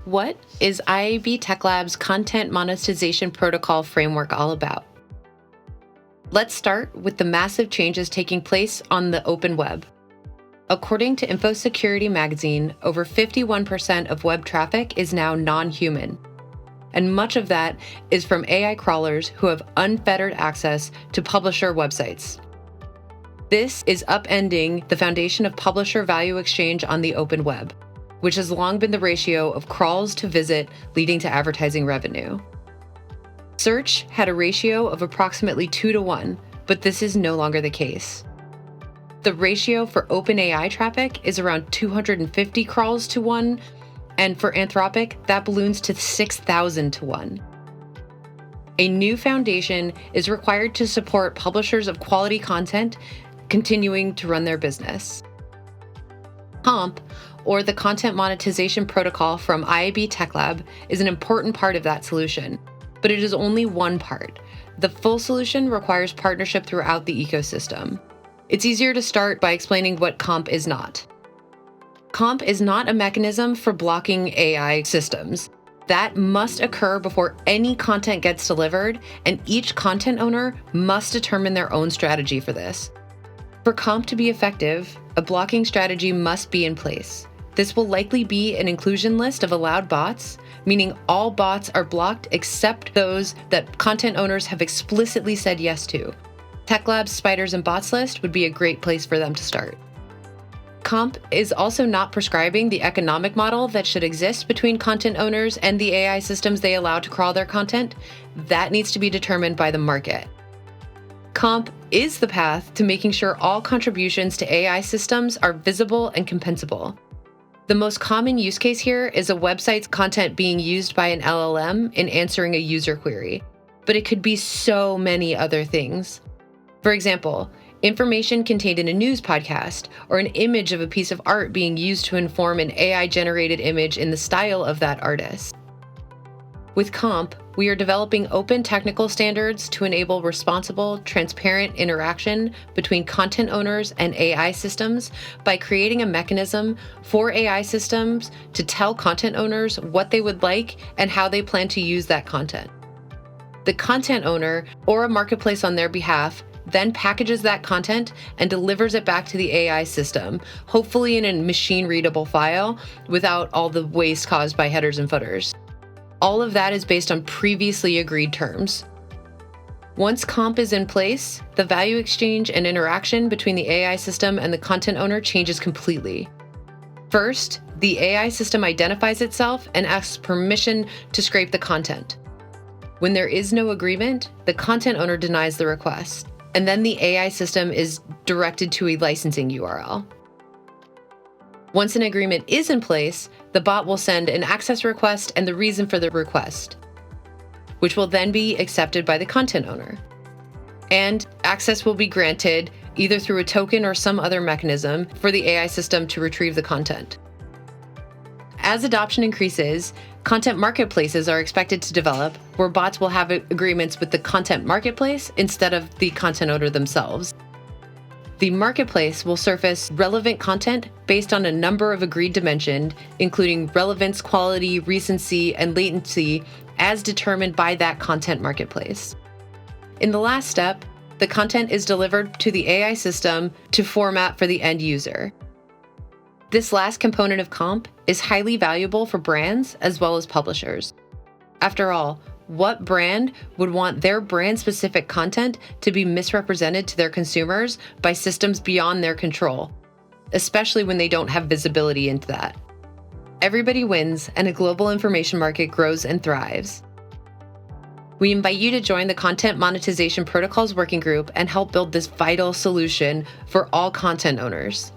What is IAB Tech Lab's Content Monetization Protocol framework all about? Let's start with the massive changes taking place on the open web. According to InfoSecurity magazine, over 51% of web traffic is now non-human. And much of that is from AI crawlers who have unfettered access to publisher websites. This is upending the foundation of publisher value exchange on the open web, which has long been the ratio of crawls to visit leading to advertising revenue. Search had a ratio of approximately 2-to-1, but this is no longer the case. The ratio for OpenAI traffic is around 250 crawls to 1, and for Anthropic, that balloons to 6,000 to 1. A new foundation is required to support publishers of quality content continuing to run their business. CoMP, or the Content Monetization Protocol from IAB Tech Lab, is an important part of that solution, but it is only one part. The full solution requires partnership throughout the ecosystem. It's easier to start by explaining what CoMP is not. CoMP is not a mechanism for blocking AI systems. That must occur before any content gets delivered, and each content owner must determine their own strategy for this. For CoMP to be effective, a blocking strategy must be in place. This will likely be an inclusion list of allowed bots, meaning all bots are blocked except those that content owners have explicitly said yes to. Tech Lab's Spiders and Bots list would be a great place for them to start. CoMP is also not prescribing the economic model that should exist between content owners and the AI systems they allow to crawl their content. That needs to be determined by the market. CoMP is the path to making sure all contributions to AI systems are visible and compensable. The most common use case here is a website's content being used by an LLM in answering a user query, but it could be so many other things. For example, information contained in a news podcast or an image of a piece of art being used to inform an AI-generated image in the style of that artist. With CoMP, we are developing open technical standards to enable responsible, transparent interaction between content owners and AI systems by creating a mechanism for AI systems to tell content owners what they would like and how they plan to use that content. The content owner, or a marketplace on their behalf, then packages that content and delivers it back to the AI system, hopefully in a machine-readable file without all the waste caused by headers and footers. All of that is based on previously agreed terms. Once CoMP is in place, the value exchange and interaction between the AI system and the content owner changes completely. First, the AI system identifies itself and asks permission to scrape the content. When there is no agreement, the content owner denies the request, and then the AI system is directed to a licensing URL. Once an agreement is in place, the bot will send an access request and the reason for the request, which will then be accepted by the content owner. And access will be granted either through a token or some other mechanism for the AI system to retrieve the content. As adoption increases, content marketplaces are expected to develop where bots will have agreements with the content marketplace instead of the content owner themselves. The marketplace will surface relevant content based on a number of agreed dimensions, including relevance, quality, recency, and latency, as determined by that content marketplace. In the last step, the content is delivered to the AI system to format for the end user. This last component of CoMP is highly valuable for brands as well as publishers. After all, what brand would want their brand-specific content to be misrepresented to their consumers by systems beyond their control, especially when they don't have visibility into that? Everybody wins, and a global information market grows and thrives. We invite you to join the Content Monetization Protocols Working Group and help build this vital solution for all content owners.